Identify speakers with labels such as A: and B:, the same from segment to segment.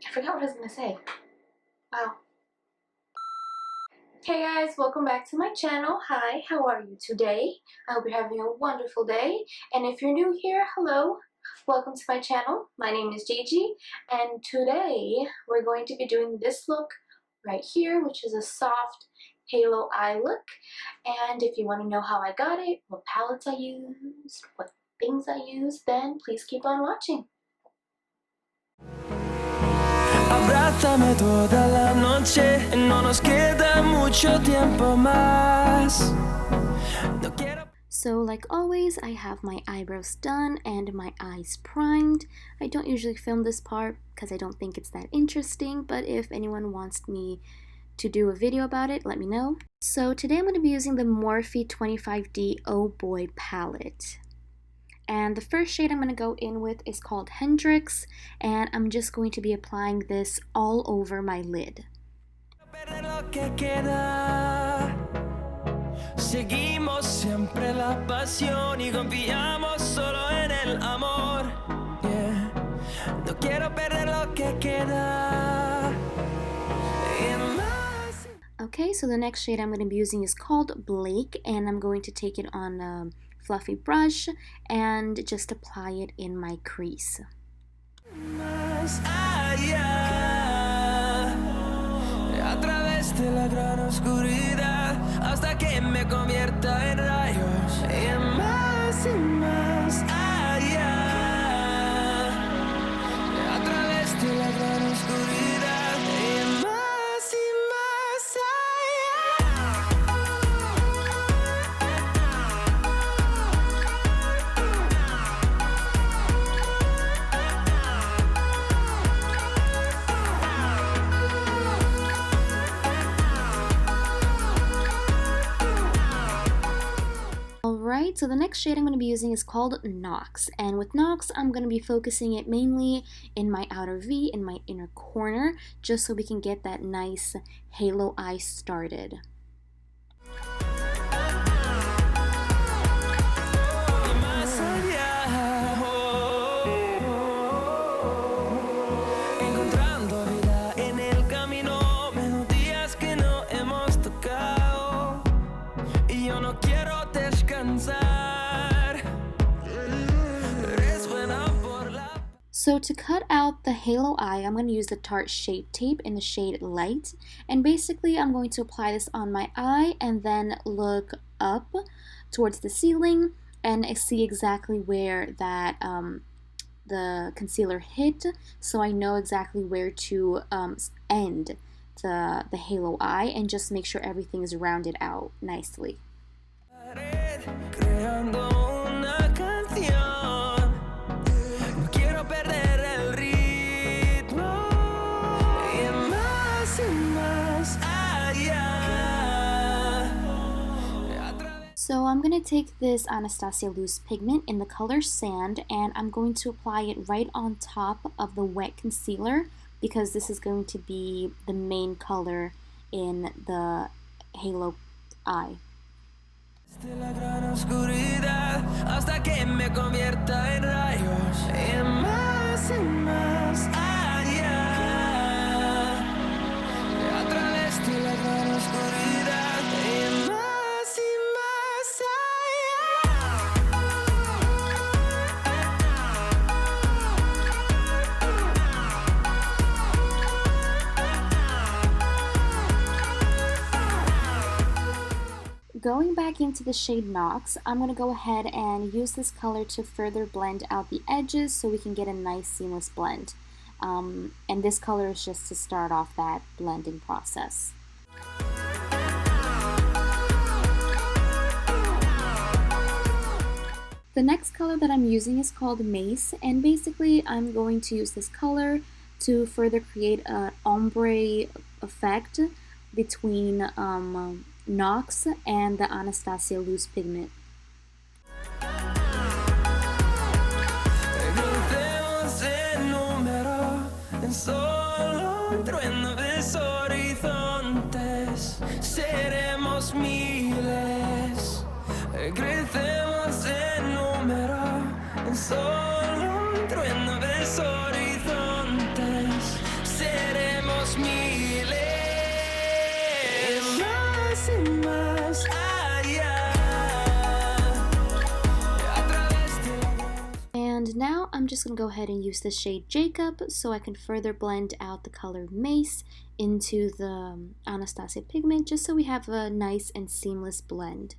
A: I forgot what I was gonna say. Wow. Hey guys, welcome back to my channel. Hi, how are you today? I hope you're having a wonderful day. And if you're new here, hello. Welcome to my channel. My name is Gigi, and today we're going to be doing this look right here, which is a soft halo eye look. And if you want to know how I got it, what palettes I used, what things I used, then please keep on watching.
B: Abrázame toda la noche, no nos queda mucho tiempo más. No quiero.
C: So like always, I have my eyebrows done and my eyes primed. I don't usually film this part because I don't think it's that interesting, but if anyone wants me to do a video about it, let me know. So today I'm going to be using the Morphe 25D Oh Boy palette. And the first shade I'm going to go in with is called Hendrix, and I'm just going to be applying this all over my lid.
B: Seguimos siempre la pasión y confiamos solo en el amor. No quiero perder lo que queda.
C: Okay, so the next shade I'm going to be using is called Blake, and I'm going to take it on a fluffy brush and just apply it in my crease.
B: Más allá, a través de la gran oscuridad, hasta que me convierta en rayos, y más allá, a través de la gran oscuridad, y más
C: Alright, so the next shade I'm going to be using is called Nox, and with Nox I'm going to be focusing it mainly in my outer V, in my inner corner, just so we can get that nice halo eye started. So to cut out the halo eye, I'm going to use the Tart Shape Tape in the shade Light. And basically, I'm going to apply this on my eye and then look up towards the ceiling and see exactly where that the concealer hit, so I know exactly where to end the halo eye, and just make sure everything is rounded out nicely. So I'm going to take this Anastasia loose pigment in the color Sand, and I'm going to apply it right on top of the wet concealer, because this is going to be the main color in the halo eye. Going back into the shade Nox, I'm going to go ahead and use this color to further blend out the edges so we can get a nice seamless blend. And this color is just to start off that blending process. The next color that I'm using is called Mace, and basically I'm going to use this color to further create an ombre effect between Nox and the Anastasia loose pigment.
B: Solo un trueno de horizontes. sin más allá.
C: And now I'm just going to go ahead and use the shade Jacob so I can further blend out the color Mace into the Anastasia pigment, just so we have a nice and seamless blend.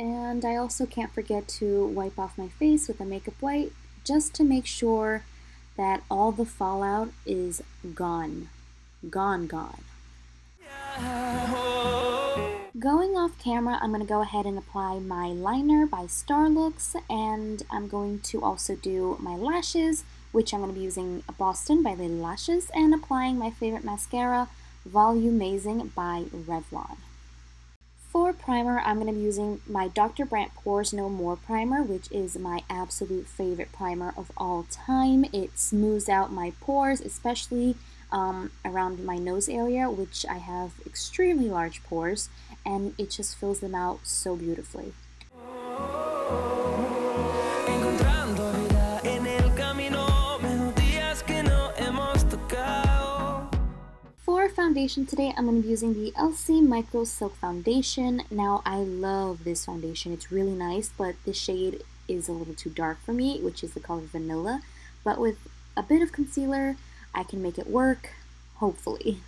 C: And I also can't forget to wipe off my face with a makeup wipe just to make sure that all the fallout is gone. Gone. Going off camera, I'm going to go ahead and apply my liner by Starlooks, and I'm going to also do my lashes, which I'm going to be using Boston by Lilly Lashes, and applying my favorite mascara, Volumazing by Revlon. For primer, I'm going to be using my Dr. Brandt Pores No More primer, which is my absolute favorite primer of all time. It smooths out my pores, especially around my nose area, which I have extremely large pores, and it just fills them out so beautifully. For foundation today, I'm going to be using the Elcie Micro Silk Foundation. Now, I love this foundation. It's really nice, but the shade is a little too dark for me, which is the color Vanilla. But with a bit of concealer, I can make it work, hopefully.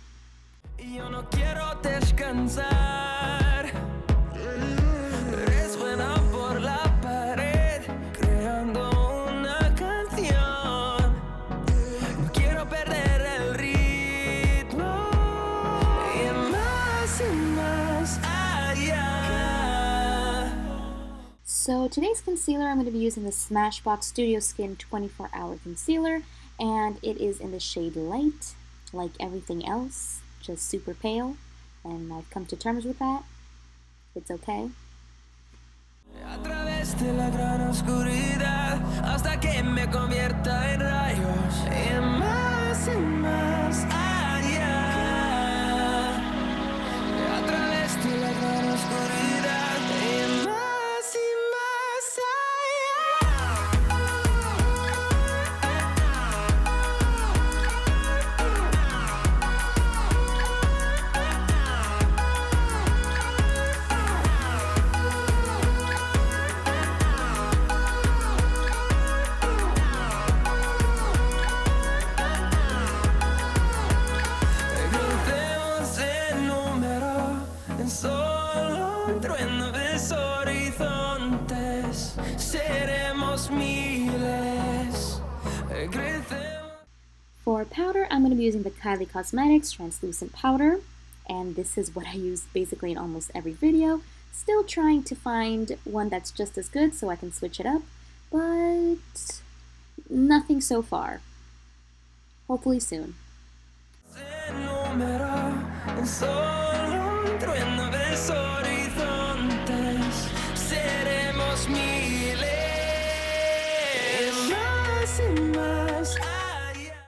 C: So today's concealer, I'm going to be using the Smashbox Studio Skin 24-Hour Concealer, and it is in the shade Light, like everything else, just super pale, and I've come to terms with that. It's okay. For powder, I'm going to be using the Kylie Cosmetics Translucent Powder, and this is what I use basically in almost every video. Still trying to find one that's just as good so I can switch it up, but nothing so far. Hopefully soon.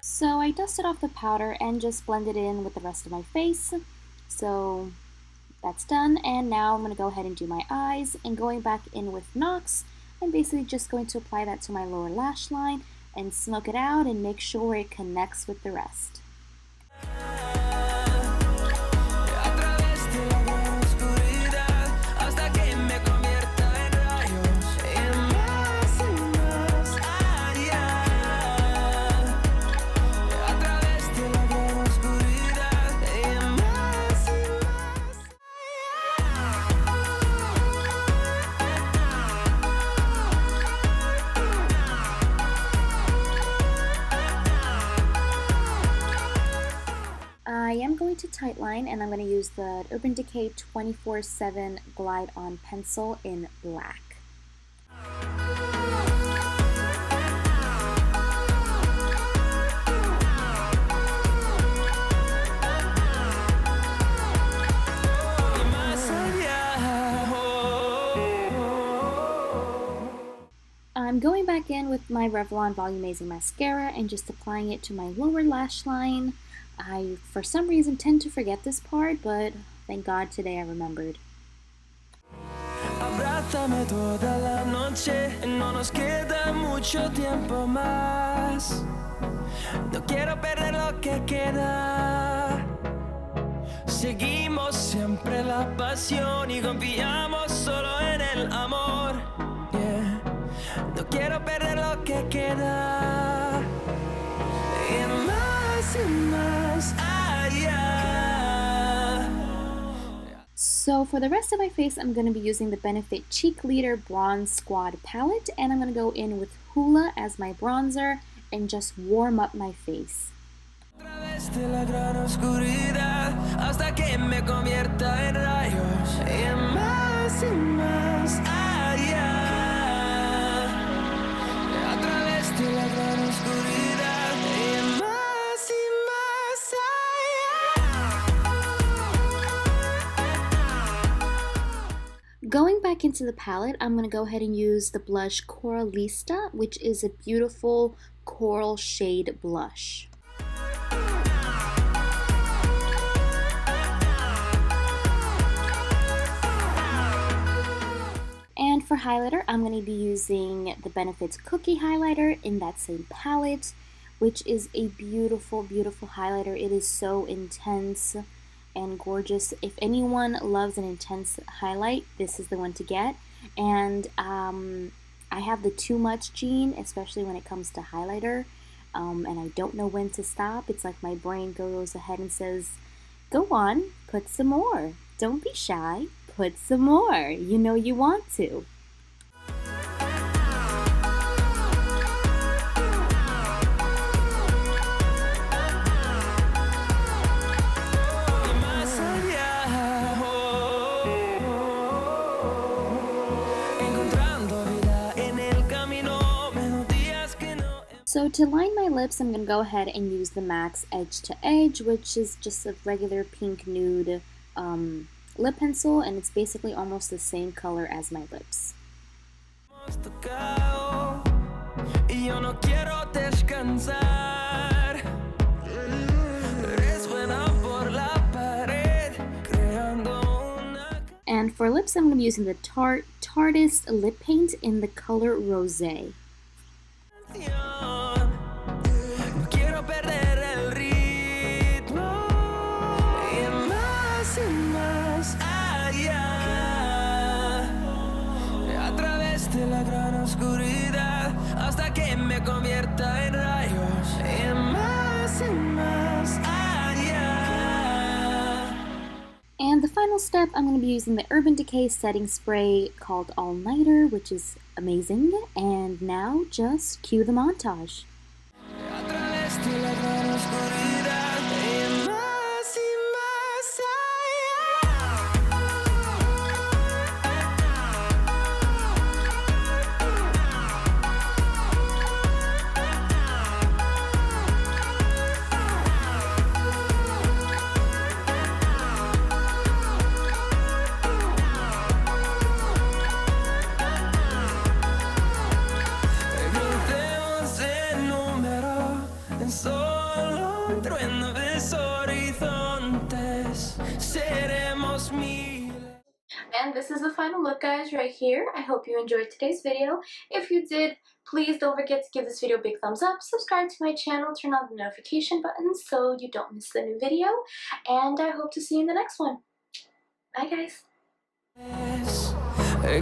C: So I dusted off the powder and just blended it in with the rest of my face. So that's done, and now I'm going to go ahead and do my eyes, and going back in with NYX, I'm basically just going to apply that to my lower lash line and smoke it out and make sure it connects with the rest. I am going to tightline, and I'm going to use the Urban Decay 24/7 Glide On Pencil in black. I'm going back in with my Revlon Volumazing Mascara and just applying it to my lower lash line. I, for some reason, tend to forget this part, but thank God today I remembered.
B: Abrázame toda la noche, no nos queda mucho tiempo más. No quiero perder lo que queda. Seguimos siempre la pasión y confiamos solo en el amor. Yeah. No quiero perder lo que queda. Y más allá.
C: So for the rest of my face, I'm going to be using the Benefit Cheekleader Bronze Squad palette, and I'm going to go in with Hoola as my bronzer and just warm up my face.
B: De la gran oscuridad hasta que me convierta en rayos y más allá. A través de la gran oscuridad y más allá.
C: Going back into the palette, I'm going to go ahead and use the blush Coralista, which is a beautiful coral shade blush. And for highlighter, I'm going to be using the Benefit's Cookie Highlighter in that same palette, which is a beautiful, beautiful highlighter. It is so intense and gorgeous. If anyone loves an intense highlight, this is the one to get. And I have the too much gene, especially when it comes to highlighter, and I don't know when to stop. It's like my brain goes ahead and says, go on, put some more. Don't be shy. Put some more. You know you want to. So to line my lips, I'm going to go ahead and use the MAC's Edge to Edge, which is just a regular pink nude lip pencil, and it's basically almost the same color as my lips. And for lips, I'm going to be using the Tartist lip paint in the color Rosé.
B: De la gran oscuridad hasta que me convierta en rayos y más allá.
C: And the final step, I'm going to be using the Urban Decay setting spray called All Nighter, which is amazing. And now just cue the montage.
B: A través de la gran oscuridad y más
A: And this is the final look, guys, right here. I hope you enjoyed today's video. If you did, please don't forget to give this video a big thumbs up, subscribe to my channel, turn on the notification button so you don't miss the new video, and I hope to see you in the next one. Bye, guys.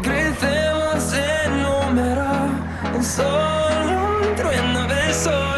B: Crecemos en número, en solo un trueno de sol.